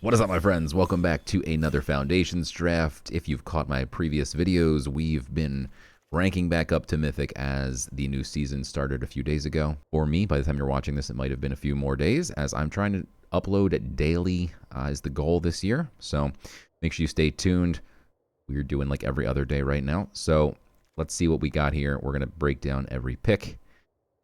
What is up, my friends? Welcome back to another Foundations draft. If you've caught my previous videos, we've been ranking back up to Mythic as the new season started a few days ago. For me, by the time you're watching this, it might have been a few more days, as I'm trying to upload daily is the goal this year. So make sure you stay tuned. We're doing like every other day right now. So let's see what we got here. We're going to break down every pick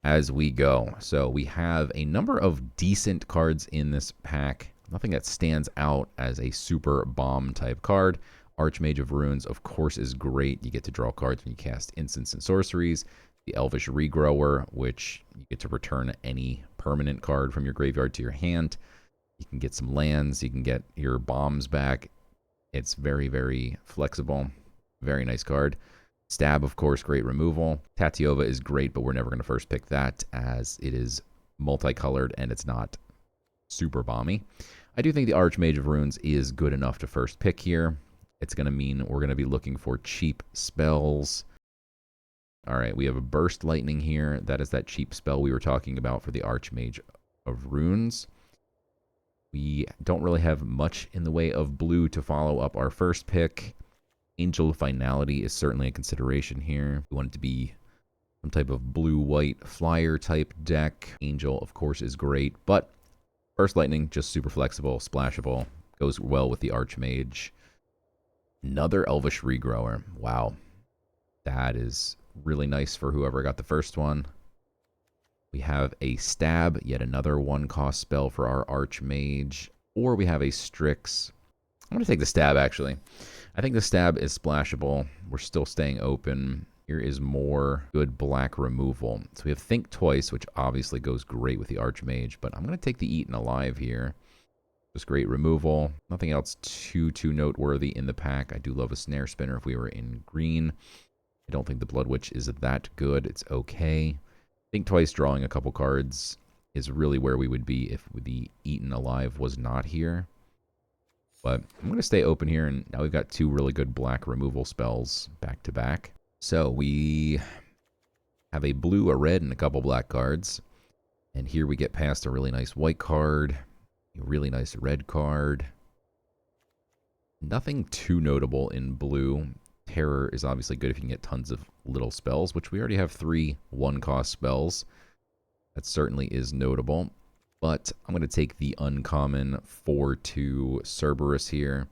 as we go. So we have a number of decent cards in this pack. Nothing that stands out as a super bomb type card. Archmage of Runes, of course, is great. You get to draw cards when you cast instants and sorceries. The Elvish Regrower, which you get to return any permanent card from your graveyard to your hand. You can get some lands. You can get your bombs back. It's very, very flexible. Very nice card. Stab, of course, great removal. Tatiova is great, but we're never going to first pick that as it is multicolored and it's not super bomby. I do think the Archmage of Runes is good enough to first pick here. It's going to mean we're going to be looking for cheap spells. All right, we have a Burst Lightning here. That is that cheap spell we were talking about for the Archmage of Runes. We don't really have much in the way of blue to follow up our first pick. Angel of Finality is certainly a consideration here. We want it to be some type of blue-white flyer type deck. Angel, of course, is great, but Burst Lightning, just super flexible, splashable, goes well with the Archmage. Another Elvish Regrower. Wow. That is really nice for whoever got the first one. We have a Stab, yet another one-cost spell for our Archmage. Or we have a Strix. I'm going to take the Stab, actually. I think the Stab is splashable. We're still staying open. Here is more good black removal. So we have Think Twice, which obviously goes great with the Archmage, but I'm going to take the Eaten Alive here. Just great removal. Nothing else too noteworthy in the pack. I do love a Snare Spinner if we were in green. I don't think the Blood Witch is that good. It's okay. Think Twice drawing a couple cards is really where we would be if the Eaten Alive was not here. But I'm going to stay open here, and now we've got two really good black removal spells back to back. So we have a blue, a red, and a couple black cards. And here we get past a really nice white card, a really nice red card. Nothing too notable in blue. Terror is obviously good if you can get tons of little spells, which we already have 3 one-cost spells. That certainly is notable. But I'm going to take the uncommon 4/2 Cerberus here.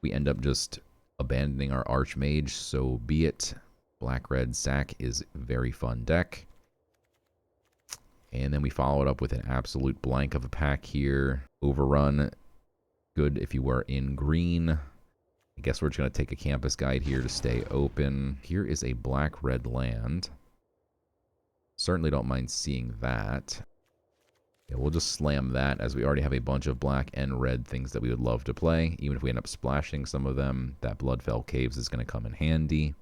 We end up just abandoning our Archmage, so be it. Black-red Sack is a very fun deck. And then we follow it up with an absolute blank of a pack here. Overrun, good if you were in green. I guess we're just going to take a Campus Guide here to stay open. Here is a black-red land. Certainly don't mind seeing that. Yeah, we'll just slam that, as we already have a bunch of black and red things that we would love to play. Even if we end up splashing some of them, that Bloodfell Caves is going to come in handy.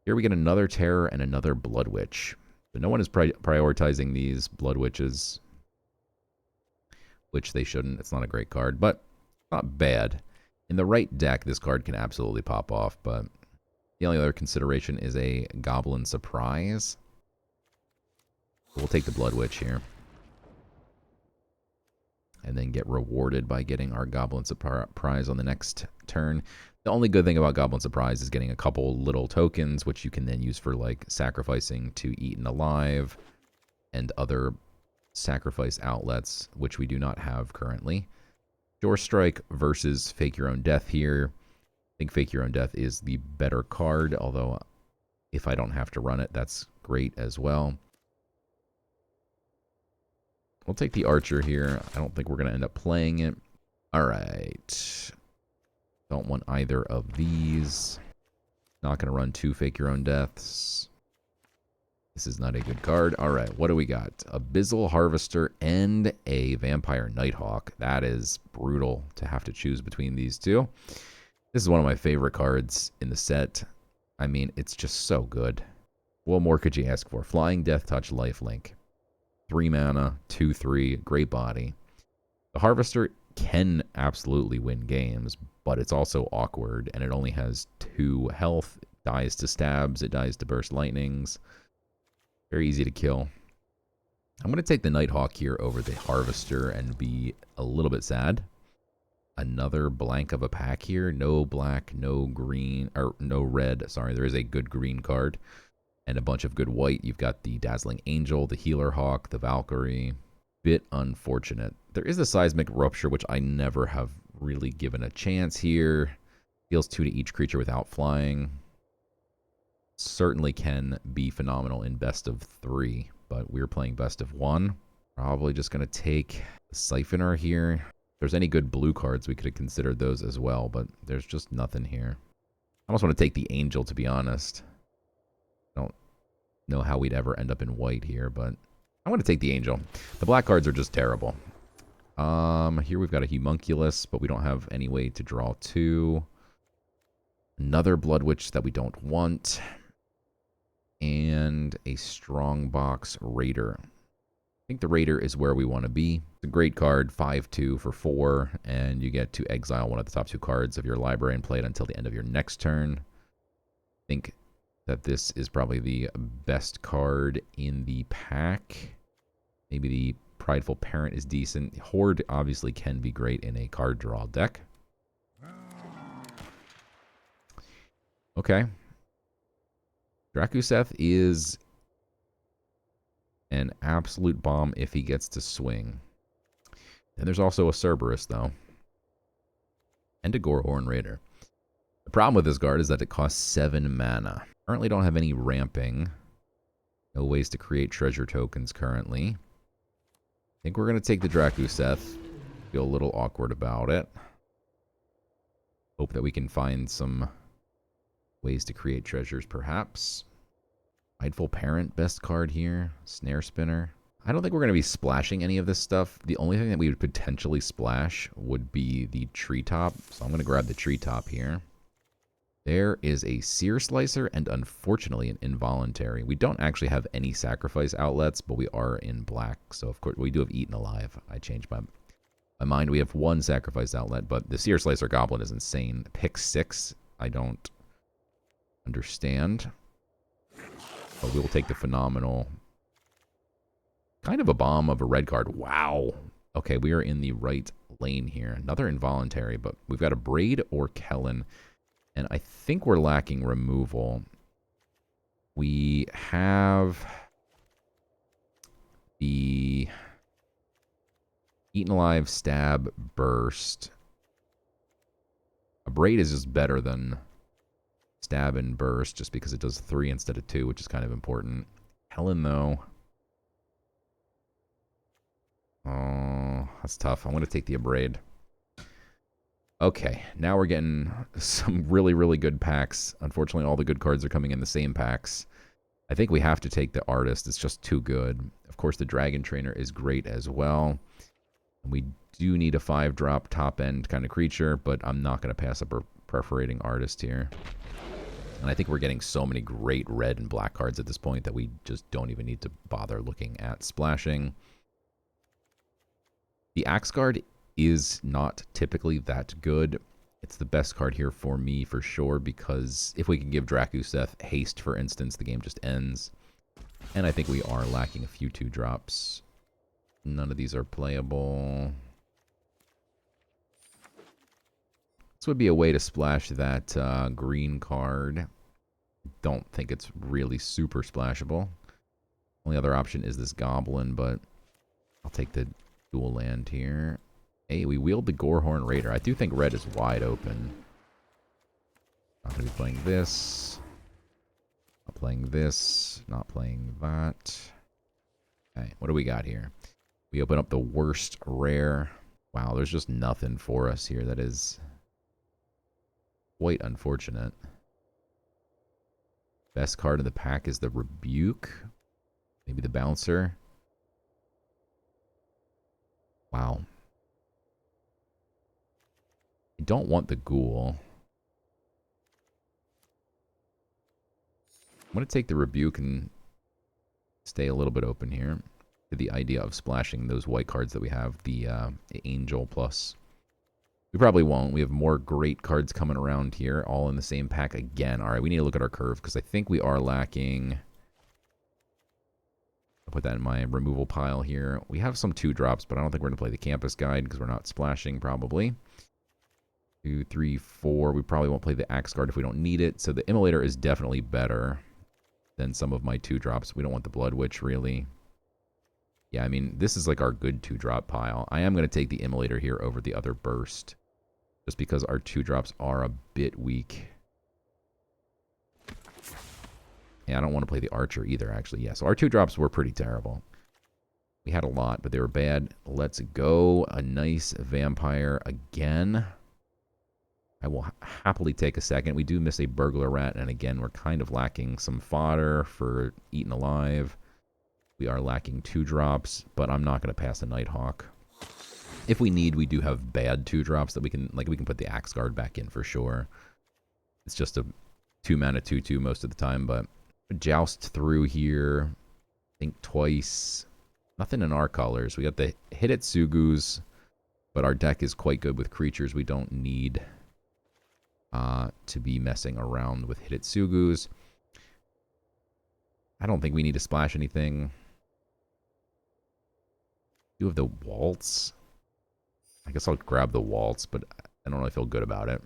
Here we get another Terror and another Blood Witch. So no one is prioritizing these Blood Witches, which they shouldn't. It's not a great card, but not bad. In the right deck, this card can absolutely pop off, but the only other consideration is a Goblin Surprise. We'll take the Blood Witch here. And then get rewarded by getting our Goblin Surprise on the next turn. The only good thing about Goblin Surprise is getting a couple little tokens, which you can then use for, like, sacrificing to Eaten Alive and other sacrifice outlets, which we do not have currently. Door Strike versus Fake Your Own Death here. I think Fake Your Own Death is the better card, although if I don't have to run it, that's great as well. We'll take the Archer here. I don't think we're going to end up playing it. All right. Don't want either of these. Not going to run 2 Fake Your Own Deaths. This is not a good card. All right, what do we got? Abyssal Harvester and a Vampire Nighthawk. That is brutal to have to choose between these two. This is one of my favorite cards in the set. I mean, it's just so good. What more could you ask for? Flying Death Touch Lifelink. 3 mana, 2/3, great body. The Harvester can absolutely win games, but it's also awkward, and it only has 2 health. It dies to stabs, it dies to burst lightnings. Very easy to kill. I'm going to take the Nighthawk here over the Harvester and be a little bit sad. another blank of a pack here. No black, no green, or no red. Sorry, there is a good green card. And a bunch of good white. You've got the Dazzling Angel, the Healer Hawk, the Valkyrie. Bit unfortunate. There is the Seismic Rupture, which I never have really given a chance here. Deals 2 to each creature without flying. Certainly can be phenomenal in best of 3, but we're playing best of 1. Probably just going to take the Siphoner here. If there's any good blue cards, we could have considered those as well, but there's just nothing here. I almost want to take the Angel, to be honest. I don't know how we'd ever end up in white here, but I want to take the Angel. The black cards are just terrible. Here we've got a Homunculus, but we don't have any way to draw 2. Another Blood Witch that we don't want. And a Strongbox Raider. I think the Raider is where we want to be. It's a great card, 5/2 for 4, and you get to exile one of the top 2 cards of your library and play it until the end of your next turn. I think that this is probably the best card in the pack. Maybe the Prideful Parent is decent. Horde obviously can be great in a card draw deck. Okay. Drakuseth is an absolute bomb if he gets to swing. And there's also a Cerberus, though. And a Gorehorn Raider. The problem with this card is that it costs 7 mana. Currently don't have any ramping. No ways to create treasure tokens currently. I think we're going to take the Drakuseth. Feel a little awkward about it. Hope that we can find some ways to create treasures, perhaps. Prideful Parent, best card here. Snare Spinner. I don't think we're going to be splashing any of this stuff. The only thing that we would potentially splash would be the Treetop. So I'm going to grab the Treetop here. There is a Sear Slicer and unfortunately an Involuntary. We don't actually have any sacrifice outlets, but we are in black. So of course we do have Eaten Alive. I changed my mind. We have 1 sacrifice outlet, but the Sear Slicer Goblin is insane. Pick 6. I don't understand. But we will take the Phenomenal. Kind of a bomb of a red card. Wow. Okay, we are in the right lane here. Another Involuntary, but we've got a Braid or Kellen. And I think we're lacking removal. We have the Eaten Alive, Stab, Burst. A Braid is just better than Stab and Burst just because it does 3 instead of 2, which is kind of important. Helen, though. Oh, that's tough. I'm going to take the Abrade. Okay, now we're getting some really, really good packs. Unfortunately, all the good cards are coming in the same packs. I think we have to take the Artist. It's just too good. Of course, the Dragon Trainer is great as well. We do need a 5-drop top-end kind of creature, but I'm not going to pass up a Perforating Artist here. And I think we're getting so many great red and black cards at this point that we just don't even need to bother looking at splashing. The Axe Guard is not typically that good. It's the best card here for me for sure, because if we can give Drakuseth haste, for instance, the game just ends. And I think we are lacking a few 2-drops. None of these are playable. This would be a way to splash that green card. Don't think it's really super splashable. Only other option is this Goblin, but I'll take the dual land here. Hey, we wield the Gorehorn Raider. I do think red is wide open. Not going to be playing this. Not playing this. Not playing that. Okay, what do we got here? We open up the worst rare. Wow, there's just nothing for us here. That is quite unfortunate. Best card in the pack is the Rebuke. Maybe the Bouncer. Wow. I don't want the Ghoul. I'm going to take the Rebuke and stay a little bit open here to the idea of splashing those white cards that we have, the Angel plus. We probably won't. We have more great cards coming around here, all in the same pack again. All right, we need to look at our curve because I think we are lacking. I'll put that in my removal pile here. We have some 2-drops, but I don't think we're going to play the Campus Guide because we're not splashing probably. 2, 3, 4. We probably won't play the Axe Guard if we don't need it. So the Immolator is definitely better than some of my 2-drops. We don't want the Blood Witch, really. Yeah, I mean, this is like our good 2-drop pile. I am going to take the Immolator here over the other Burst, just because our 2-drops are a bit weak. Yeah, I don't want to play the Archer either, actually. Yeah, so our 2-drops were pretty terrible. We had a lot, but they were bad. Let's go. A nice Vampire again. I will happily take a second. We do miss a Burglar Rat, and again, we're kind of lacking some fodder for Eaten Alive. We are lacking 2-drops, but I'm not going to pass a Nighthawk. If we need, we do have bad 2-drops that we can put the Axe Guard back in for sure. It's just a 2-mana 2/2 most of the time, but joust through here. Think twice. Nothing in our colors. We got the Hidetsugus, but our deck is quite good with creatures. We don't need to be messing around with Hidetsugus. I don't think we need to splash anything. Do have the Waltz. I guess I'll grab the Waltz, but I don't really feel good about it.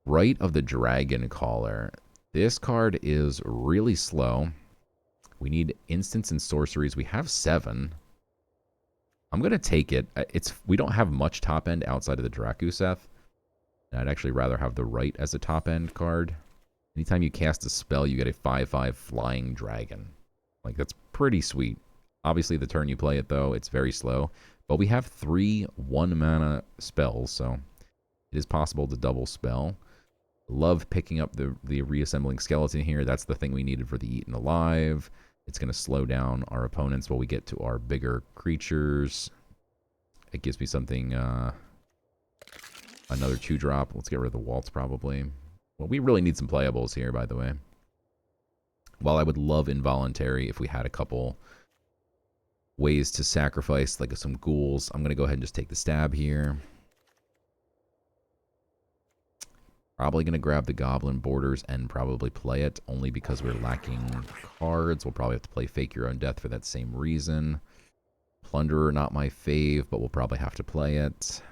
Rite of the Dragon Caller. This card is really slow. We need instants and sorceries. We have 7. I'm going to take it. We don't have much top end outside of the Drakuseth. I'd actually rather have the Rite as a top end card. Anytime you cast a spell, you get a 5/5 flying dragon. Like, that's pretty sweet. Obviously, the turn you play it, though, it's very slow. But we have 3 1-mana spells, so it is possible to double spell. Love picking up the Reassembling Skeleton here. That's the thing we needed for the Eaten Alive. It's going to slow down our opponents while we get to our bigger creatures. It gives me something, another 2-drop. Let's get rid of the Waltz, probably. Well, we really need some playables here, by the way. While I would love Involuntary if we had a couple ways to sacrifice, like some ghouls, I'm going to go ahead and just take the stab here. Probably going to grab the Goblin Borders and probably play it, only because we're lacking cards. We'll probably have to play Fake Your Own Death for that same reason. Plunderer, not my fave, but we'll probably have to play it.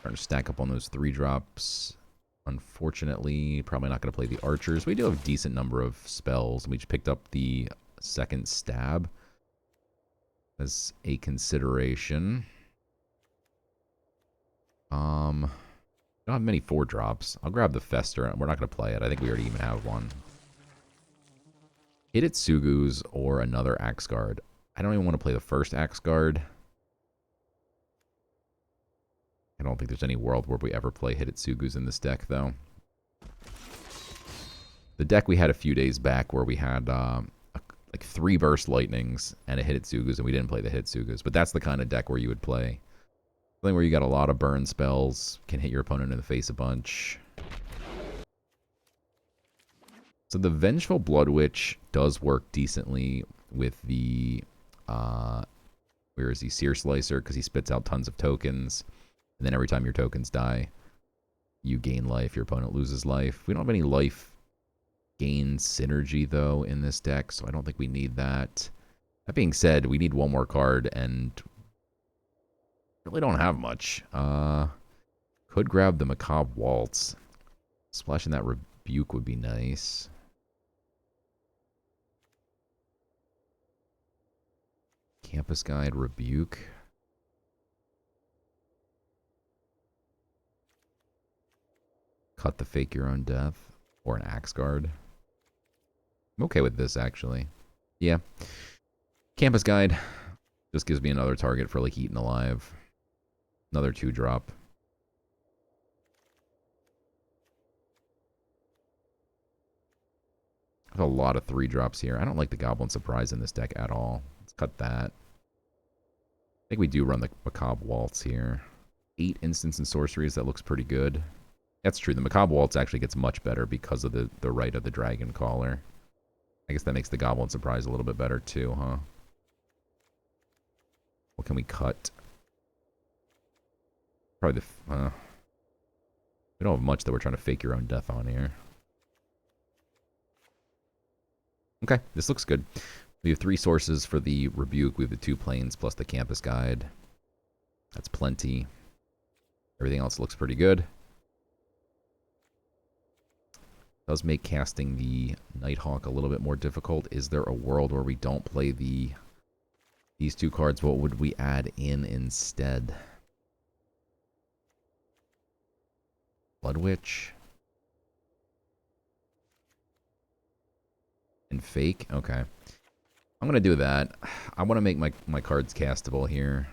Trying to stack up on those 3-drops. Unfortunately, probably not going to play the Archers. We do have a decent number of spells. We just picked up the second stab as a consideration. Don't have many 4-drops. I'll grab the Fester. We're not going to play it. I think we already even have one. Hidetsugus or another Axe Guard. I don't even want to play the first Axe Guard. I don't think there's any world where we ever play Hidetsugus in this deck, though. The deck we had a few days back where we had like 3 Burst Lightnings and a Hidetsugus, and we didn't play the Hidetsugus. But that's the kind of deck where you would play. Something where you got a lot of burn spells, can hit your opponent in the face a bunch. So the Vengeful Blood Witch does work decently with the, where is he, Seer Slicer, because he spits out tons of tokens. And then every time your tokens die, you gain life, your opponent loses life. We don't have any life gain synergy, though, in this deck, so I don't think we need that. That being said, we need one more card, and really don't have much. Could grab the Macabre Waltz. Splashing that Rebuke would be nice. Campus Guide, Rebuke. Cut the Fake Your Own Death. Or an Axe Guard. I'm okay with this, actually. Yeah. Campus Guide. Just gives me another target for, like, Eaten Alive. Another 2-drop. I have a lot of 3-drops here. I don't like the Goblin Surprise in this deck at all. Let's cut that. I think we do run the Macabre Waltz here. 8 instants and sorceries. That looks pretty good. That's true. The Macabre Waltz actually gets much better because of the Rite of the Dragon Caller. I guess that makes the Goblin Surprise a little bit better too, huh? What can we cut? Probably the... we don't have much that we're trying to Fake Your Own Death on here. Okay, this looks good. We have 3 sources for the Rebuke. We have the 2 planes plus the Campus Guide. That's plenty. Everything else looks pretty good. Does make casting the Nighthawk a little bit more difficult. Is there a world where we don't play these two cards? What would we add in instead? Blood Witch. And Fake? Okay. I'm going to do that. I want to make my cards castable here.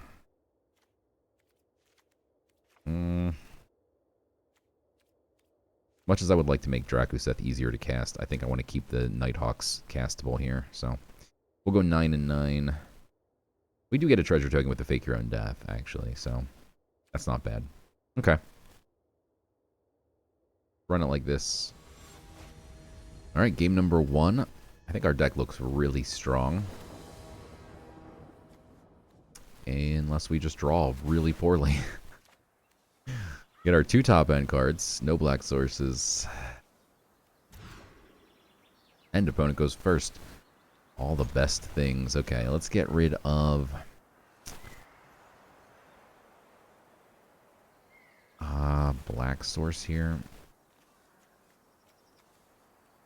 Much as I would like to make Drakuseth easier to cast, I think I want to keep the Nighthawks castable here. So we'll go 9 and 9. We do get a treasure token with the Fake Your Own Death, actually, so that's not bad. Okay. Run it like this. All right, game number 1. I think our deck looks really strong. Unless we just draw really poorly. Get our 2 top end cards. No black sources. End opponent goes first. All the best things. Okay, let's get rid of... black source here.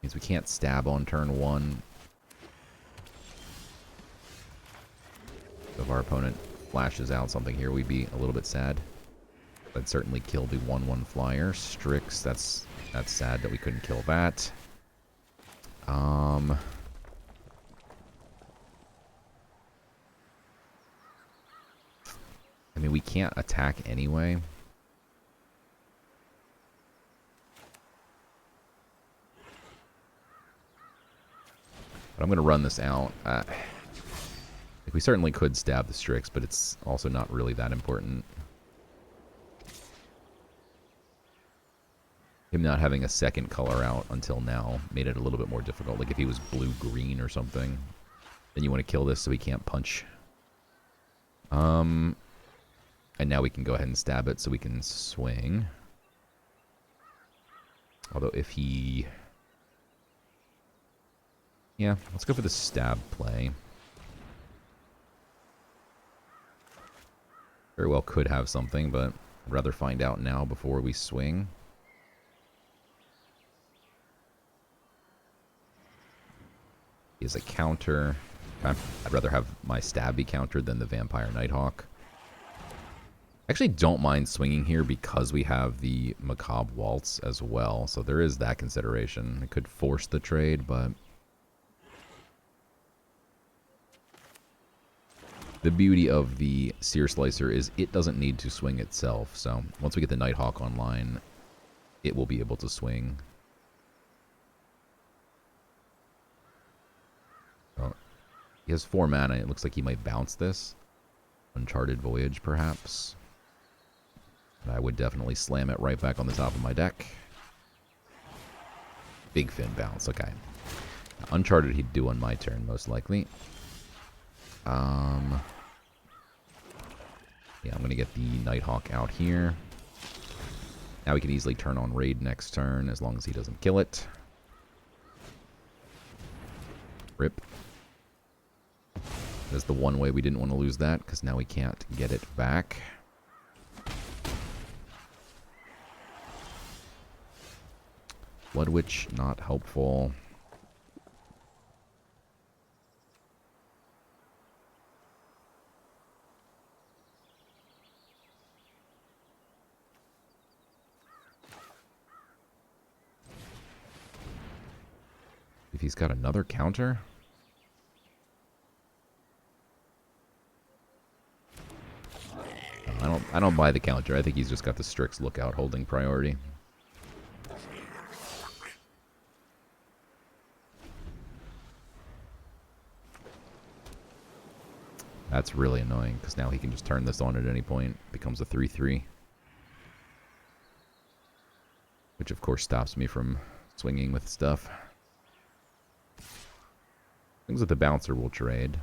Means we can't stab on turn 1. So if our opponent flashes out something here, we'd be a little bit sad. That'd certainly kill the 1/1 flyer. Strix, that's sad that we couldn't kill that. I mean, we can't attack anyway. But I'm going to run this out. We certainly could stab the Strix, but it's also not really that important. Him not having a second color out until now made it a little bit more difficult. Like if he was blue-green or something, then you want to kill this so he can't punch. And now we can go ahead and stab it so we can swing. Although if he... Yeah, let's go for the stab play. Very well could have something, but I'd rather find out now before we swing. He has a counter. Okay. I'd rather have my stab be countered than the Vampire Nighthawk. I actually don't mind swinging here because we have the Macabre Waltz as well, so there is that consideration. It could force the trade, but... The beauty of the Seer Slicer is it doesn't need to swing itself, so once we get the Nighthawk online, it will be able to swing. Oh, he has 4 mana. It looks like he might bounce this. Uncharted Voyage, perhaps. But I would definitely slam it right back on the top of my deck. Big Fin bounce, okay. Uncharted he'd do on my turn, most likely. Yeah, I'm going to get the Nighthawk out here. Now we can easily turn on Raid next turn, as long as he doesn't kill it. Rip. That's the one way we didn't want to lose that, because now we can't get it back. Blood Witch, not helpful. If he's got another counter? I don't buy the counter. I think he's just got the Strix Lookout holding priority. That's really annoying, because now he can just turn this on at any point. Becomes a 3/3. Which, of course, stops me from swinging with stuff. Things with the bouncer will trade.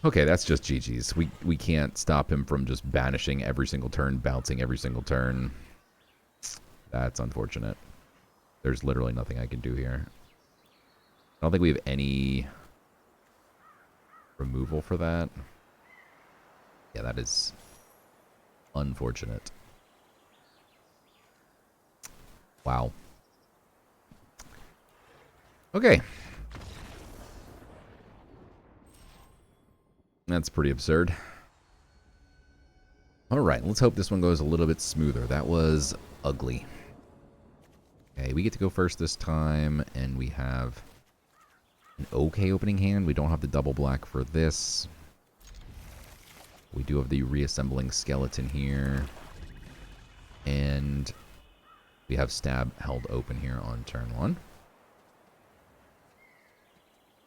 Okay, that's just GG's. We can't stop him from just banishing every single turn, bouncing every single turn. That's unfortunate. There's literally nothing I can do here. I don't think we have any removal for that. Yeah, that is unfortunate. Wow. Okay. That's pretty absurd. Alright, let's hope this one goes a little bit smoother. That was ugly. Okay, we get to go first this time, and we have an okay opening hand. We don't have the double black for this. We do have the reassembling skeleton here. And we have stab held open here on turn 1.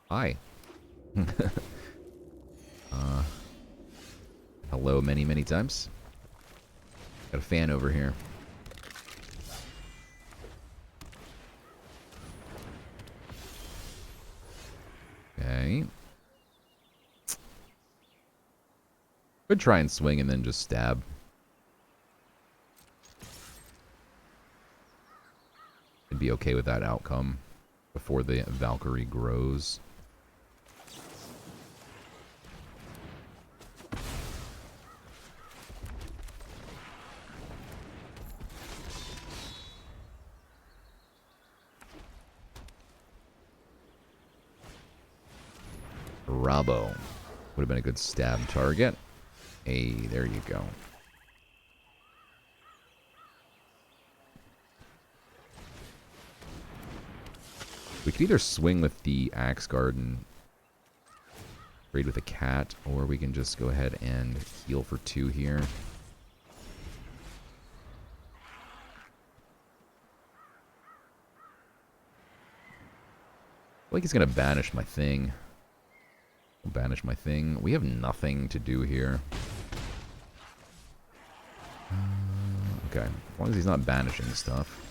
Hi. Hello many, many times. Got a fan over here. Okay. Could try and swing and then just stab. I'd be okay with that outcome before the Valkyrie grows. Rabo. Would have been a good stab target. Hey, there you go. We could either swing with the Axe Guard and trade with a cat, or we can just go ahead and heal for 2 here. I feel like he's going to banish my thing. Banish my thing. We have nothing to do here. Okay, as long as he's not banishing stuff.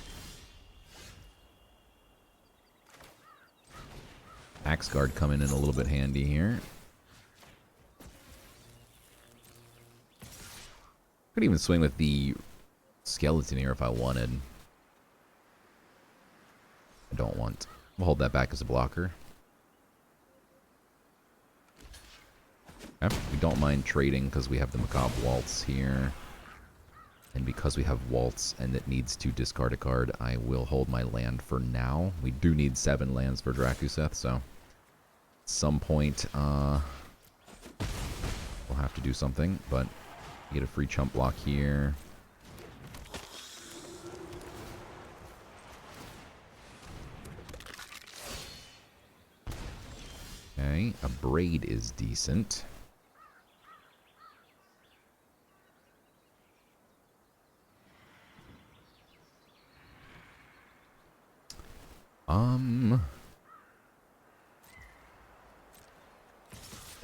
Axe Guard coming in a little bit handy here. Could even swing with the skeleton here if I wanted. I don't want. We'll hold that back as a blocker. We don't mind trading because we have the Macabre Waltz here. And because we have Waltz and it needs to discard a card, I will hold my land for now. We do need 7 lands for Drakuseth, so at some point we'll have to do something. But we get a free chump block here. Okay, a Braid is decent.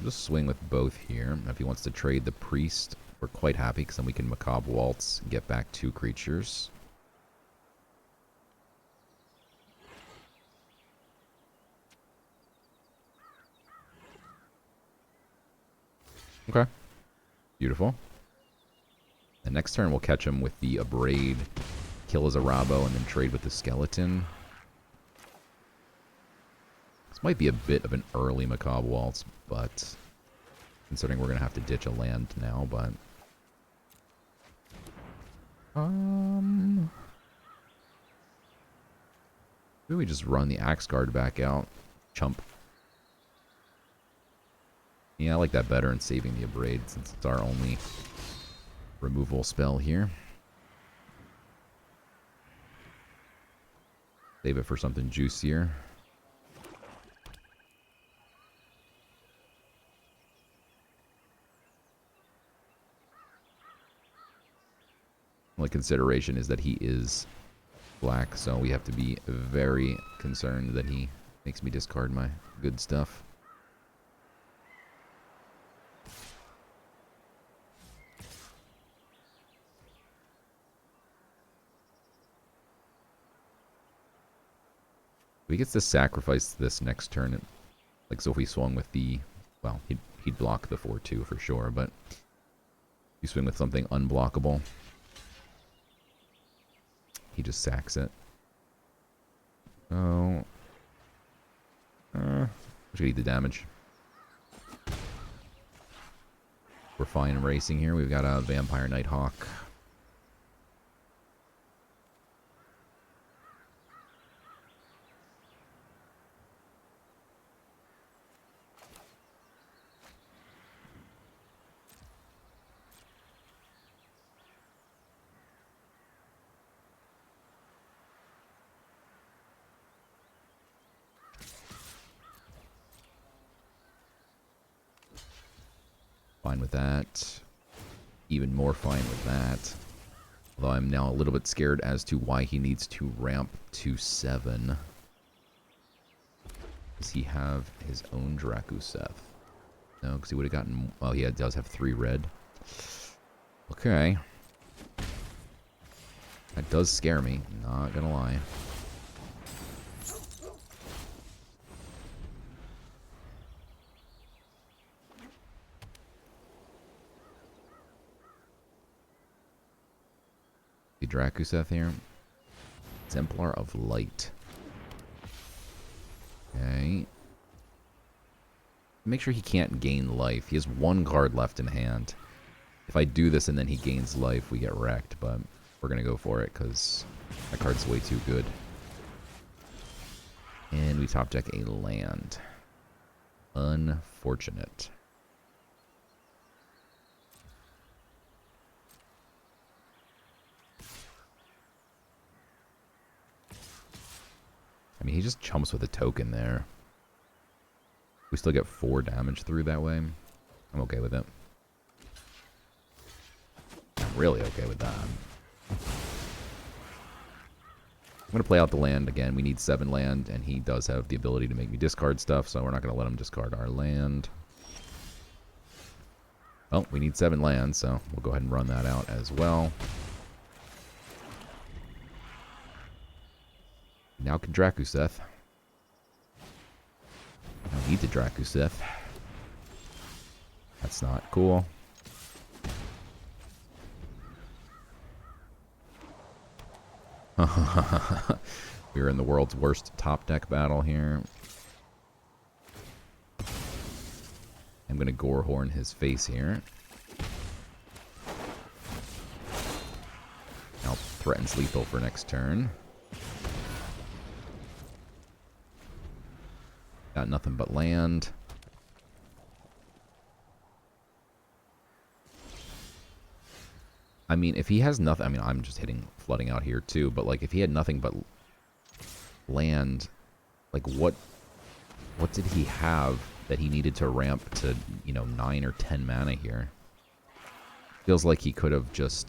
Just swing with both here. If he wants to trade the Priest, we're quite happy because then we can Macabre Waltz and get back 2 creatures. Okay. Beautiful. The next turn we'll catch him with the Abrade, kill his Arabo, and then trade with the Skeleton. This might be a bit of an early Macabre Waltz, but considering we're going to have to ditch a land now, but maybe we just run the Axe Guard back out. Chump. Yeah, I like that better than saving the Abrade since it's our only removal spell here. Save it for something juicier. Only consideration is that he is black, so we have to be very concerned that he makes me discard my good stuff. He gets to sacrifice this next turn. Like, so if we swung with the... Well, he'd block the 4-2 for sure, but... You swing with something unblockable. He just sacks it. Oh. We should eat the damage. fine racing here. We've got a Vampire Nighthawk. Fine with that. Even more fine with that. Although I'm now a little bit scared as to why he needs to ramp to 7. Does he have his own Drakuseth? No, because he would have gotten... Well, he does have 3 red. Okay. That does scare me, not gonna lie. The Drakuseth here. Exemplar of Light. Okay. Make sure he can't gain life. He has 1 card left in hand. If I do this and then he gains life, we get wrecked, but we're going to go for it because that card's way too good. And we top deck a land. Unfortunate. I mean, he just chumps with a token there. We still get 4 damage through that way. I'm okay with it. I'm really okay with that. I'm going to play out the land again. We need 7 land, and he does have the ability to make me discard stuff, so we're not going to let him discard our land. Well, we need 7 land, so we'll go ahead and run that out as well. Now can Drakuseth. I don't need the Drakuseth. That's not cool. We're in the world's worst top deck battle here. I'm going to Gorehorn his face here. Now threatens lethal for next turn. Got nothing but land. I mean, if he has nothing... I mean, I'm just hitting flooding out here too, but like if he had nothing but land, like what did he have that he needed to ramp to, you know, 9 or 10 mana here? Feels like he could have just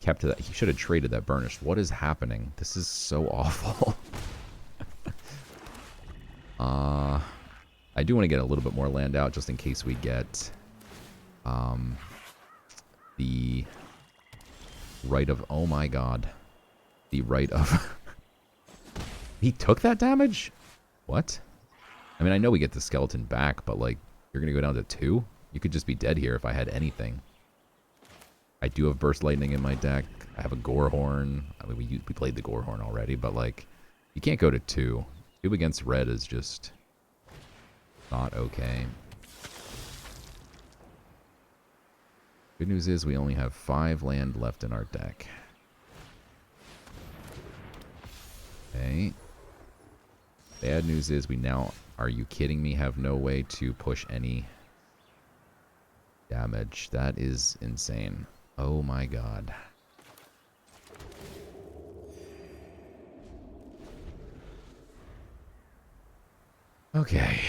kept to that. He should have traded that burnished. What is happening? This is so awful. I do want to get a little bit more land out just in case we get the right of... Oh my god. The right of... He took that damage? What? I mean, I know we get the skeleton back, but like, you're going to go down to 2? You could just be dead here if I had anything. I do have Burst Lightning in my deck. I have a Gorehorn. I mean, we played the Gorehorn already, but like, you can't go to 2. 2 against red is just not okay. Good news is we only have 5 land left in our deck. Okay. Bad news is we now, are you kidding me, have no way to push any damage. That is insane. Oh my god. Okay.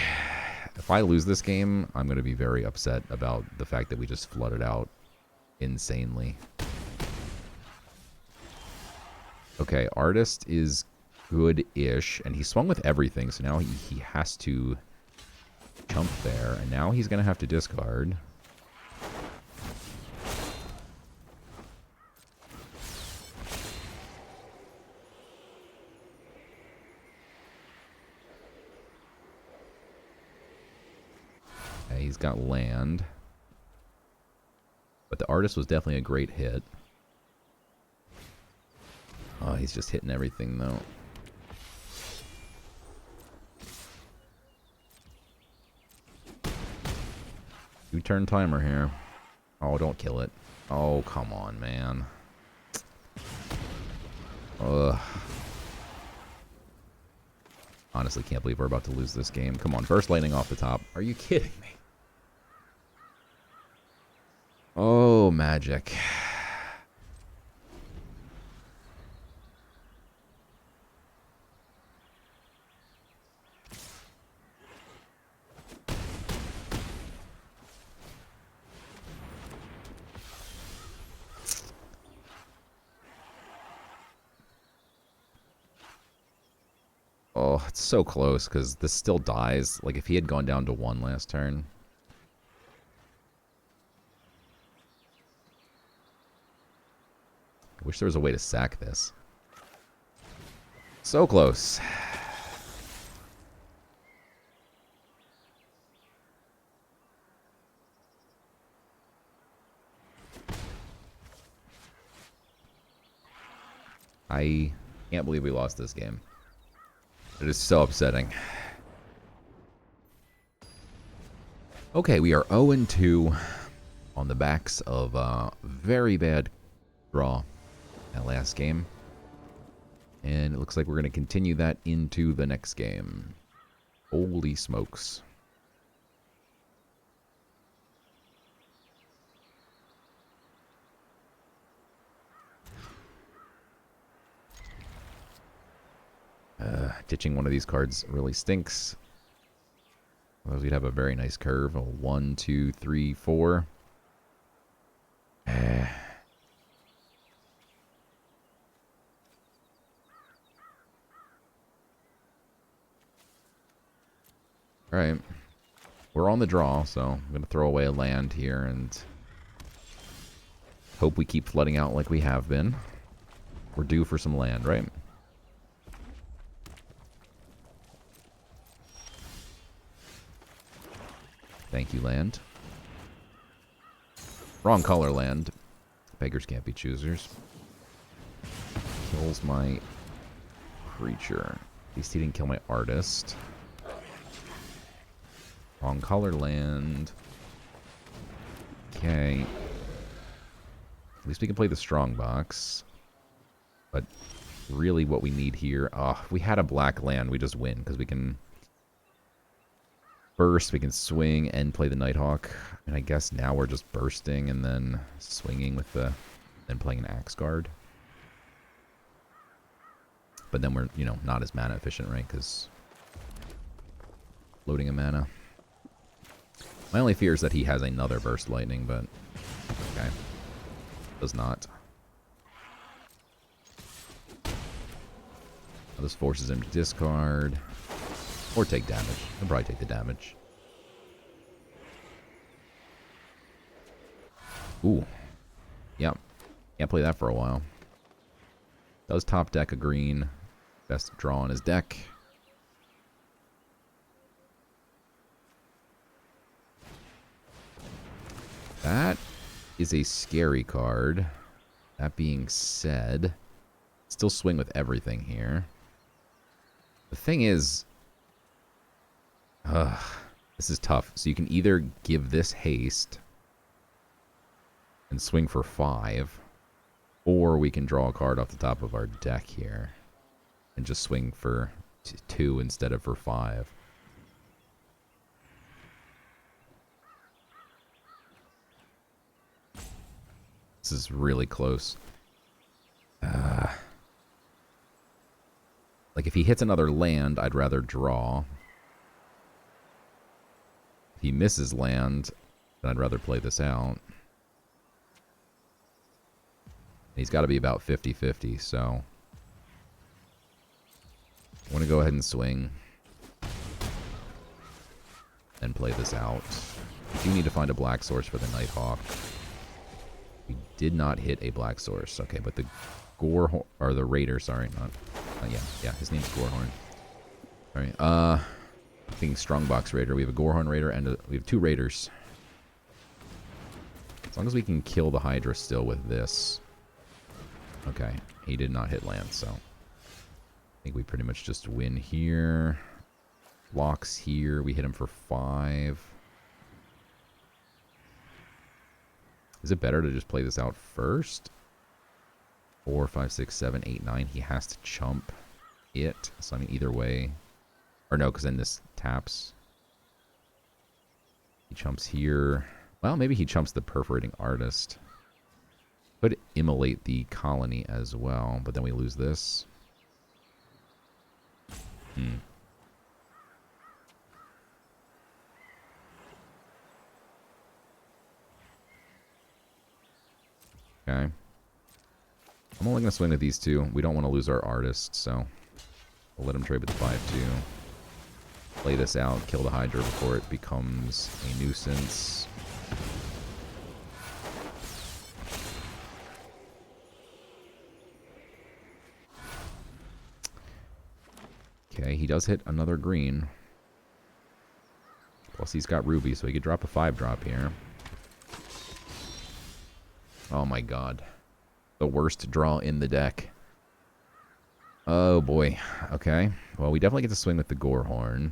If I lose this game, I'm going to be very upset about the fact that we just flooded out insanely. Okay, Artist is good-ish, and he swung with everything, so now he has to chump there, and now he's going to have to discard. Okay, he's got land. But the Artist was definitely a great hit. Oh, he's just hitting everything, though. 2-turn timer here. Oh, don't kill it. Oh, come on, man. Ugh. Honestly, can't believe we're about to lose this game. Come on, burst lightning off the top. Are you kidding me? Oh, magic. Oh, it's so close because this still dies. Like, if he had gone down to 1 last turn. I wish there was a way to sack this. So close. I can't believe we lost this game. It is so upsetting. Okay, we are 0-2 on the backs of a very bad draw that last game. And it looks like we're going to continue that into the next game. Holy smokes. Ditching one of these cards really stinks. Otherwise we'd have a very nice curve. A 1, 2, 3, 4. Alright. We're on the draw, so I'm going to throw away a land here and hope we keep flooding out like we have been. We're due for some land, right? Thank you, land. Wrong color, land. Beggars can't be choosers. Kills my creature. At least he didn't kill my artist. Wrong color, land. Okay. At least we can play the strong box. But really what we need here... if we had a black land, we just win. Because we can... burst, we can swing and play the Nighthawk. And I guess now we're just bursting and then swinging with the... then playing an Axe Guard. But then we're, you know, not as mana efficient, right? Because loading a mana. My only fear is that he has another Burst Lightning, but... okay. Does not. Now this forces him to discard. Or take damage. He'll probably take the damage. Ooh. Yep. Can't play that for a while. Does top deck a green. Best draw on his deck. That is a scary card. That being said, still swing with everything here. The thing is, this is tough. So you can either give this haste and swing for 5, or we can draw a card off the top of our deck here and just swing for 2 instead of for 5. This is really close. Like, if he hits another land, I'd rather draw. If he misses land, then I'd rather play this out. He's got to be about 50-50, so... I want to go ahead and swing. And play this out. We do need to find a black source for the Nighthawk. We did not hit a black source. Okay, but the Gorehorn... or the Raider, sorry, not... yeah, his name's Gorehorn. Alright, I think Strongbox Raider. We have a Gorehorn Raider and we have 2 Raiders. As long as we can kill the Hydra still with this. Okay, he did not hit land, so... I think we pretty much just win here. Blocks here. We hit him for 5. Is it better to just play this out first? 4, 5, 6, 7, 8, 9. He has to chump it. So, I mean, either way. Or no, because then this taps. He chumps here. Well, maybe he chumps the Perforating Artist. Could immolate the colony as well, but then we lose this. Okay. I'm only going to swing with these two. We don't want to lose our artist, so we'll let him trade with the 5-2. Play this out, kill the Hydra before it becomes a nuisance. Okay, he does hit another green. Plus he's got Ruby, so he could drop a 5-drop here. Oh my god. The worst draw in the deck. Oh boy. Okay. Well, we definitely get to swing with the Gorehorn.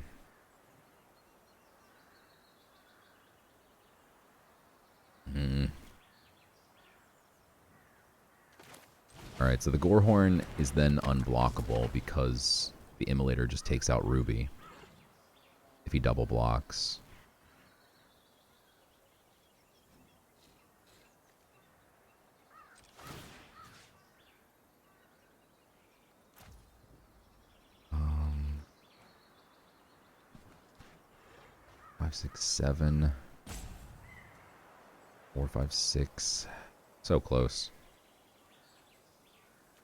Alright, so the Gorehorn is then unblockable because the Immolator just takes out Ruby if he double blocks. Five, 6, 7. 4, 5, 6. So close.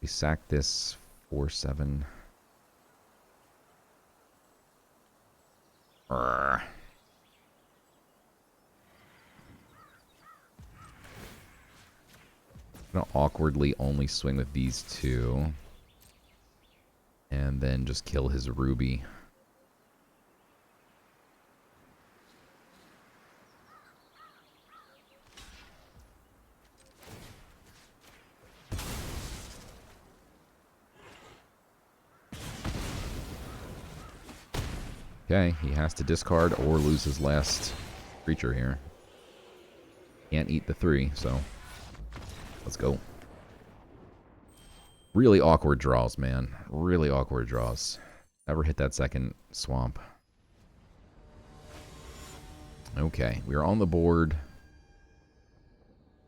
We sack this 4, 7. I'm gonna awkwardly only swing with these two. And then just kill his Ruby. Okay, he has to discard or lose his last creature here. Can't eat the 3, so let's go. Really awkward draws, man. Really awkward draws. Never hit that second swamp. Okay, we are on the board.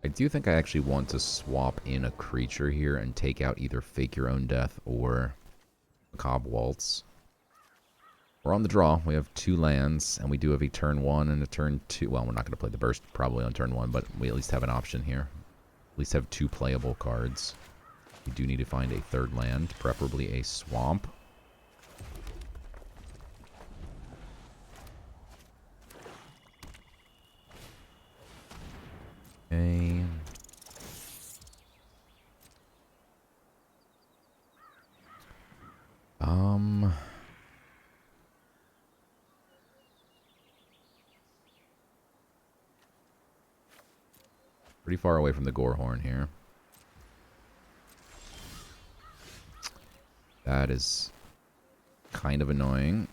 I do think I actually want to swap in a creature here and take out either Fake Your Own Death or Macabre Waltz. We're on the draw. We have 2 lands, and we do have a turn 1 and a turn 2. Well, we're not going to play the burst probably on turn 1, but we at least have an option here. At least have 2 playable cards. We do need to find a 3rd land, preferably a swamp. Okay. Pretty far away from the Gorehorn here. That is kind of annoying.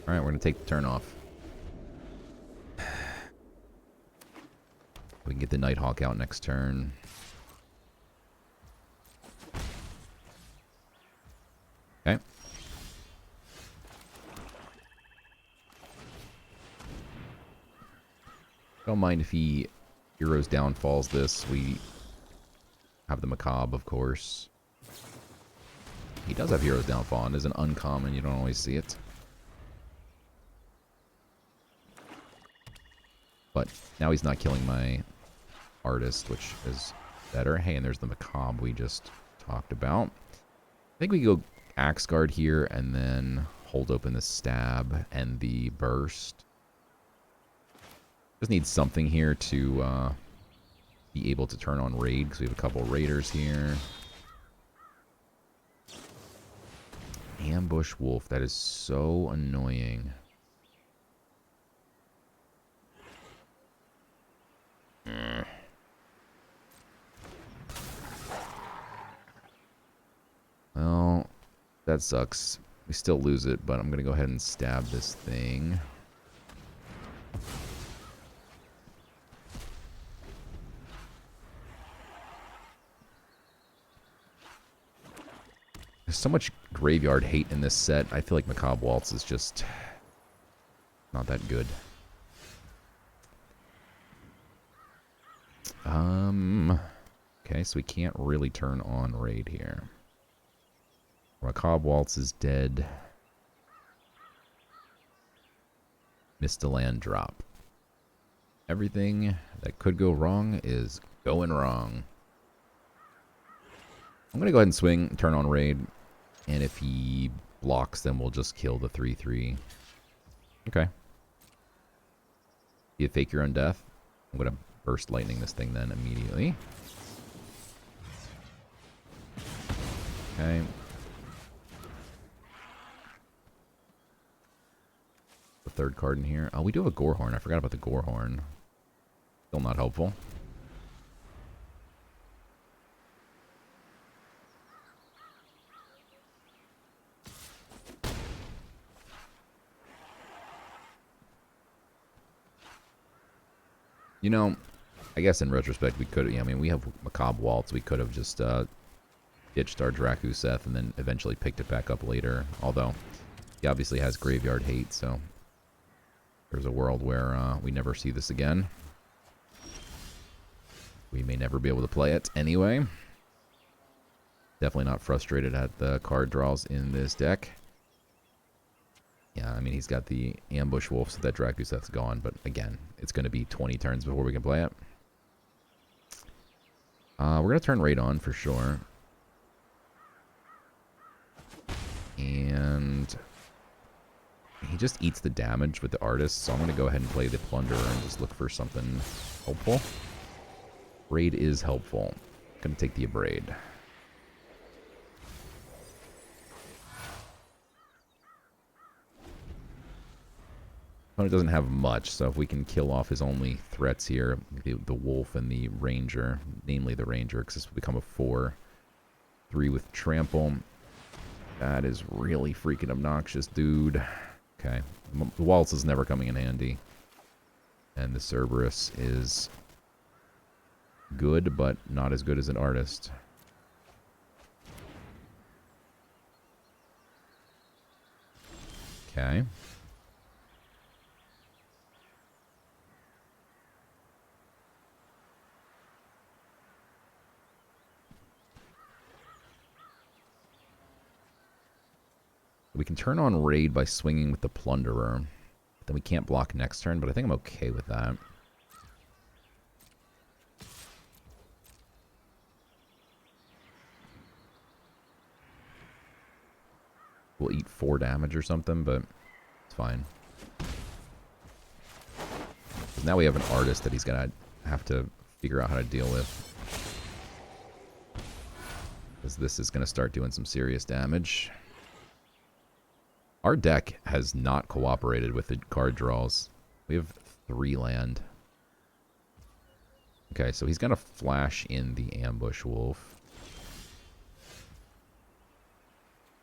Alright, we're going to take the turn off. We can get the Nighthawk out next turn. Okay. Don't mind if he Heroes Downfalls this. We have the Macabre, of course. He does have Heroes Downfall, and is an uncommon. You don't always see it. But now he's not killing my artist, which is better. Hey, and there's the Macabre we just talked about. I think we go Axe Guard here, and then hold open the Stab and the Burst. Just need something here to be able to turn on Raid, because we have a couple Raiders here. Ambush Wolf, that is so annoying. Well, that sucks. We still lose it, but I'm going to go ahead and stab this thing. There's so much graveyard hate in this set. I feel like Macabre Waltz is just not that good. Okay, so we can't really turn on Raid here. Macabre Waltz is dead. Missed a land drop. Everything that could go wrong is going wrong. I'm going to go ahead and swing, turn on Raid. And if he blocks, then we'll just kill the 3/3. Okay. You fake your own death. I'm going to burst lightning this thing then immediately. Okay. The third card in here. Oh, we do have a Gorehorn. I forgot about the Gorehorn. Still not helpful. You know, I guess in retrospect we could. Yeah, I mean, we have Macabre Waltz. We could have just ditched our Drakuseth and then eventually picked it back up later. Although he obviously has graveyard hate, so there's a world where we never see this again. We may never be able to play it anyway. Definitely not frustrated at the card draws in this deck. Yeah, I mean, he's got the Ambush Wolf, so that Drakuseth's gone. But again, it's going to be 20 turns before we can play it. We're going to turn Raid on for sure. And he just eats the damage with the Artist, so I'm going to go ahead and play the Plunderer and just look for something helpful. Raid is helpful. Going to take the Abrade. Opponent doesn't have much, so if we can kill off his only threats here, the Wolf and the Ranger, namely the Ranger, because this will become a 4/3 with Trample. That is really freaking obnoxious, dude. Okay. The Waltz is never coming in handy. And the Cerberus is good, but not as good as an Artist. Okay. We can turn on Raid by swinging with the Plunderer. Then we can't block next turn, but I think I'm okay with that. We'll eat 4 damage or something, but it's fine. Now we have an Artist that he's going to have to figure out how to deal with. Because this is going to start doing some serious damage. Our deck has not cooperated with the card draws. We have 3 land. Okay, so he's going to flash in the Ambush Wolf.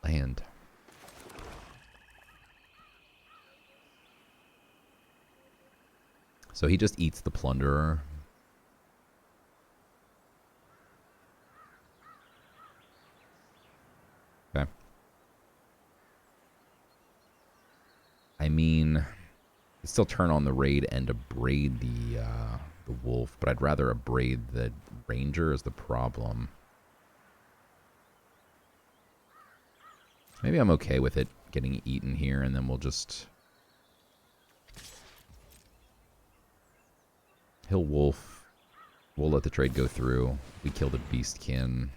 Land. So he just eats the Plunderer. Okay. I mean, still turn on the Raid and Abrade the Wolf, but I'd rather Abrade the Ranger is the problem. Maybe I'm okay with it getting eaten here, and then we'll just... He'll Wolf. We'll let the trade go through. We kill the Beastkin.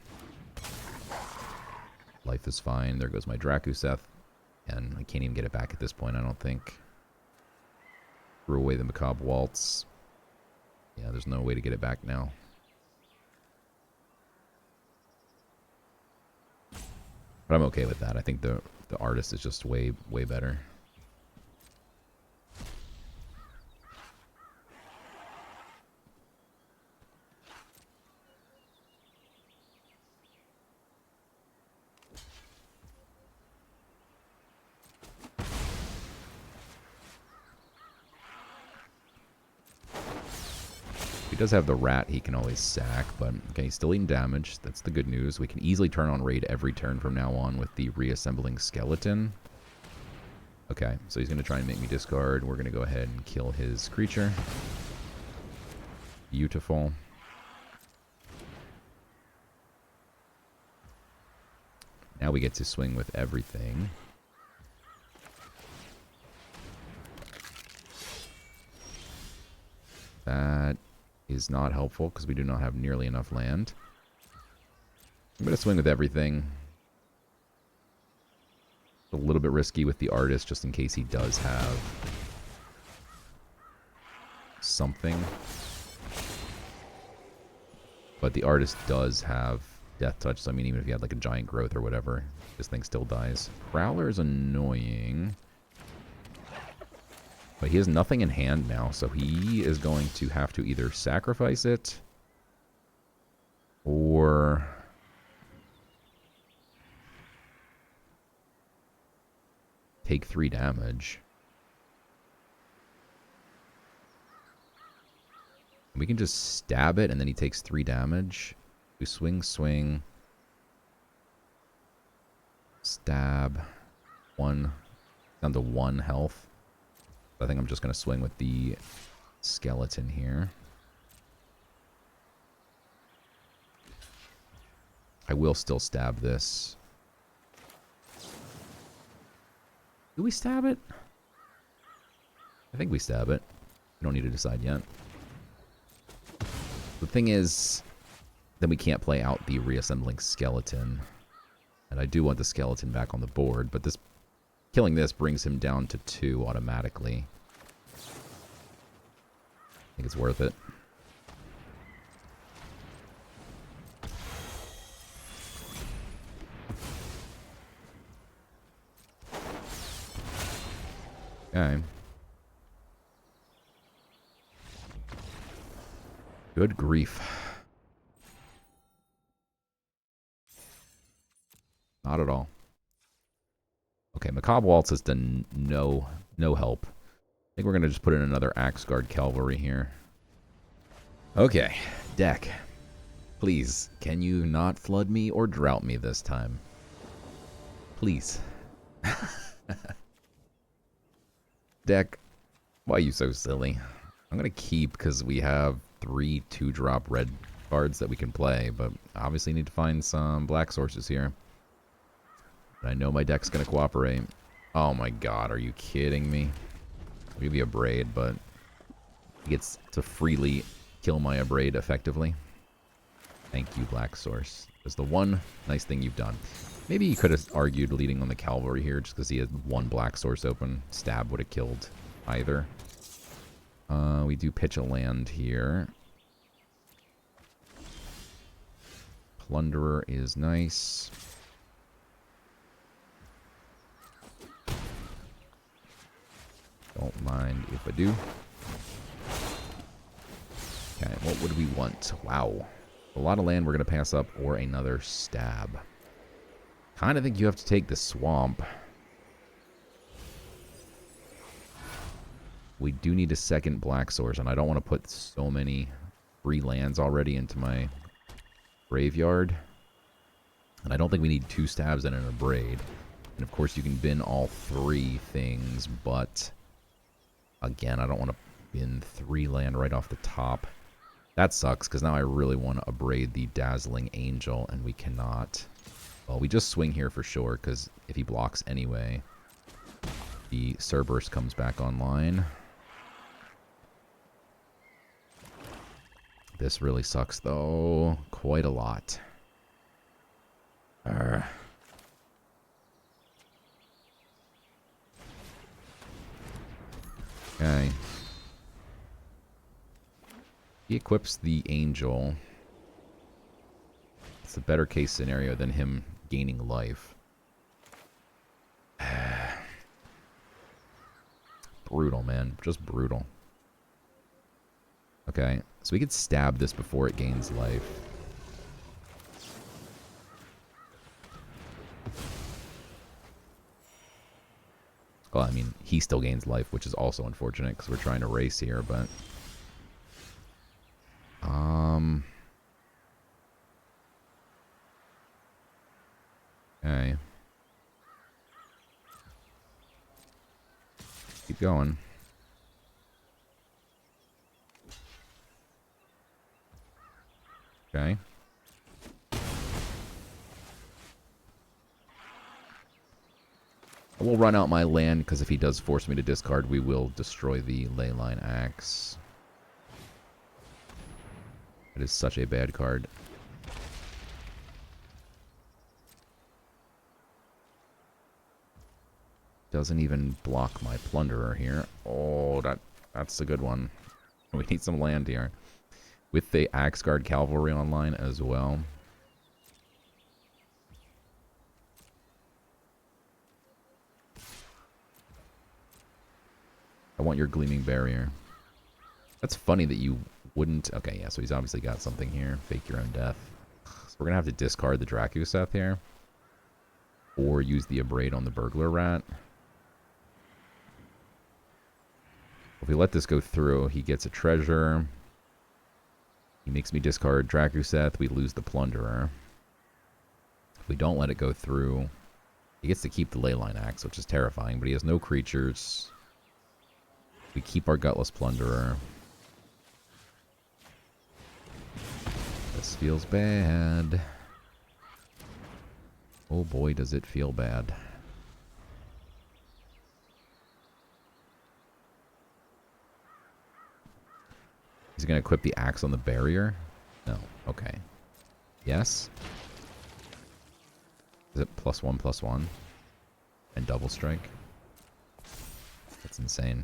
Life is fine. There goes my Drakuseth. And I can't even get it back at this point, I don't think. Threw away the Macabre Waltz. Yeah, there's no way to get it back now. But I'm okay with that. I think the Artist is just way better. does have the rat he can always sack, but okay, he's still eating damage. That's the good news. We can easily turn on raid every turn from now on with the reassembling skeleton. Okay, so he's going to try and make me discard. We're going to go ahead and kill his creature. Beautiful. Now we get to swing with everything. That is not helpful because we do not have nearly enough land. I'm going to swing with everything. A little bit risky with the artist just in case he does have something. But the artist does have Death Touch, so I mean, even if he had like a giant growth or whatever, this thing still dies. Prowler is annoying. But he has nothing in hand now, so he is going to have to either sacrifice it or take 3 damage. We can just stab it, and then he takes 3 damage. We swing, swing. Stab. 1. Down to 1 health. I think I'm just going to swing with the skeleton here. I will still stab this. Do we stab it? I think we stab it. We don't need to decide yet. The thing is, then we can't play out the reassembling skeleton. And I do want the skeleton back on the board, but this killing this brings him down to 2 automatically. I think it's worth it. Okay. Good grief. Not at all. Okay, Macabre Waltz has done no help. I think we're going to just put in another Axe Guard Cavalry here. Okay, deck. Please, can you not flood me or drought me this time? Please. Deck, why are you so silly? I'm going to keep because we have 3 2-drop red cards that we can play, but obviously need to find some black sources here. I know my deck's going to cooperate. Oh my god, are you kidding me? I'll give you a Braid, but he gets to freely kill my Abrade effectively. Thank you, Black Source. That's the one nice thing you've done. Maybe you could have argued leading on the Cavalry here just because he had 1 Black Source open. Stab would have killed either. We do pitch a land here. Plunderer is nice. Don't mind if I do. Okay, what would we want? Wow. A lot of land we're going to pass up or another stab. Kind of think you have to take the swamp. We do need a second black source, and I don't want to put so many free lands already into my graveyard. And I don't think we need 2 stabs and an Abrade. And of course you can bin all 3 things, but again, I don't want to bin 3 land right off the top. That sucks, because now I really want to Abrade the Dazzling Angel, and we cannot. Well, we just swing here for sure, because if he blocks anyway, the Cerberus comes back online. This really sucks, though. Quite a lot. Okay. He equips the Angel. It's a better case scenario than him gaining life. Brutal, man. Just brutal. Okay, so we could stab this before it gains life. Well, I mean, he still gains life, which is also unfortunate because we're trying to race here, but Okay. Keep going. Okay. I will run out my land, because if he does force me to discard, we will destroy the Leyline Axe. It is such a bad card. Doesn't even block my Plunderer here. Oh, that's a good one. We need some land here. With the Axguard Cavalry online as well. I want your Gleaming Barrier. That's funny that you wouldn't... Okay, yeah, so he's obviously got something here. Fake your own death. So we're going to have to discard the Drakuseth here. Or use the Abrade on the Burglar Rat. If we let this go through, he gets a treasure. He makes me discard Drakuseth. We lose the Plunderer. If we don't let it go through, he gets to keep the Leyline Axe, which is terrifying, but he has no creatures. We keep our Gutless Plunderer. This feels bad. Oh boy, does it feel bad. He's going to equip the axe on the barrier? No. Okay. Yes? Is it +1/+1? And double strike? That's insane.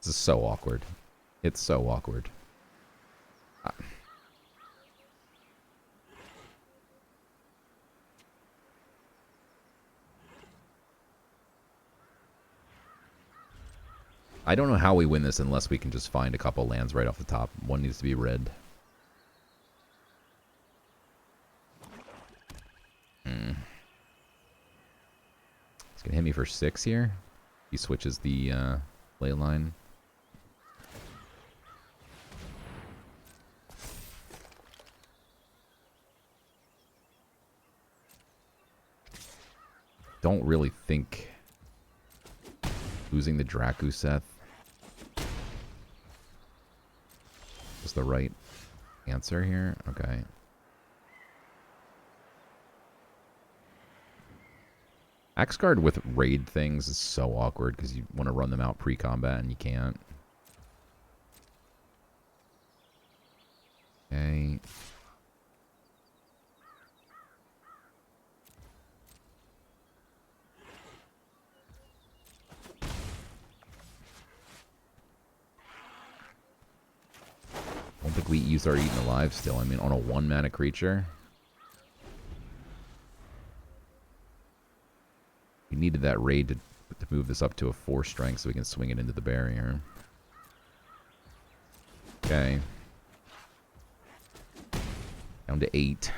This is so awkward. It's so awkward. I don't know how we win this unless we can just find a couple lands right off the top. One needs to be red. He's going to hit me for 6 here. He switches the ley line. Don't really think losing the Drakuseth is the right answer here. Okay. Axguard with raid things is so awkward because you want to run them out pre-combat and you can't. Okay. I don't think we used our Eaten Alive still. I mean, on a 1-mana creature. We needed that raid to move this up to a 4 strength so we can swing it into the barrier. Okay. Down to 8.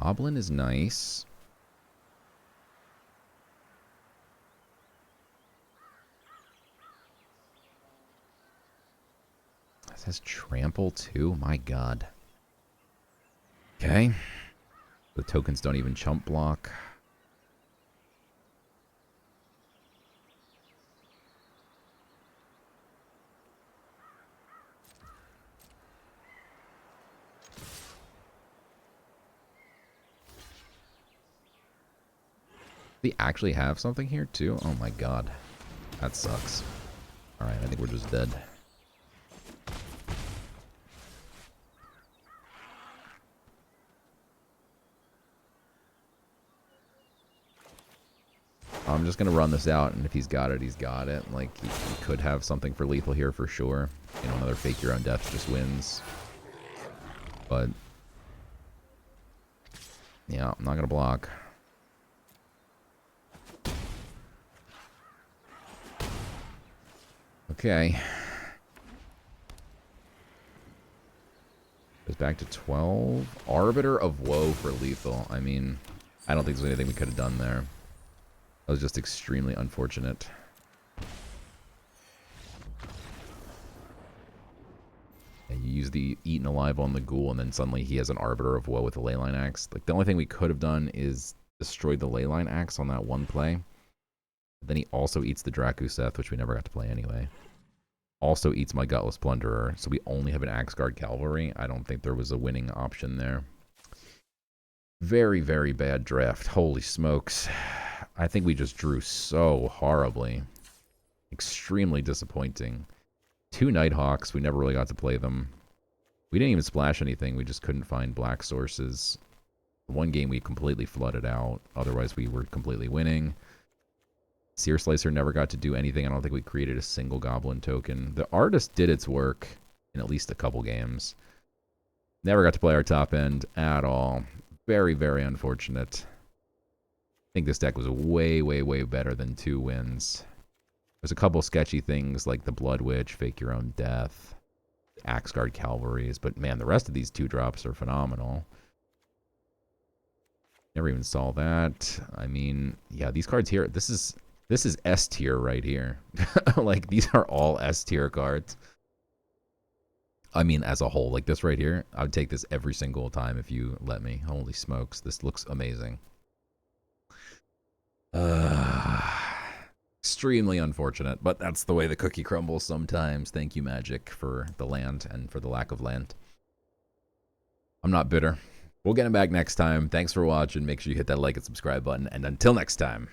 Goblin is nice. This has trample too? My god. Okay. The tokens don't even chump block. They actually have something here too? Oh my god. That sucks. Alright, I think we're just dead. I'm just going to run this out, and if he's got it, he's got it. Like, he could have something for lethal here for sure. You know, another fake your own death just wins. But, yeah, I'm not going to block. Okay. back to 12. Arbiter of Woe for lethal. I mean, I don't think there's anything we could have done there. That was just extremely unfortunate. And you use the Eaten Alive on the Ghoul, and then suddenly he has an Arbiter of Woe with a Leyline Axe. Like, the only thing we could have done is destroyed the Leyline Axe on that one play. Then he also eats the Drakuseth, which we never got to play anyway. Also eats my Gutless Plunderer, so we only have an Axe Guard Cavalry. I don't think there was a winning option there. Very, very bad draft. Holy smokes. I think we just drew so horribly. Extremely disappointing. 2 Nighthawks. We never really got to play them. We didn't even splash anything. We just couldn't find black sources. One game we completely flooded out. Otherwise, we were completely winning. Seer Slicer never got to do anything. I don't think we created a single Goblin token. The Artist did its work in at least a couple games. Never got to play our top end at all. Very, very unfortunate. I think this deck was way, way, way better than 2 wins. There's a couple sketchy things like the Blood Witch, Fake Your Own Death, Axe Guard Cavalries, but man, the rest of these 2 drops are phenomenal. Never even saw that. I mean, yeah, these cards here, this is S tier right here. Like, these are all S tier cards. I mean, as a whole, like this right here, I would take this every single time if you let me. Holy smokes, this looks amazing. Extremely unfortunate, but that's the way the cookie crumbles sometimes. Thank you, Magic, for the land and for the lack of land. I'm not bitter. We'll get him back next time. Thanks for watching. Make sure you hit that like and subscribe button, and until next time.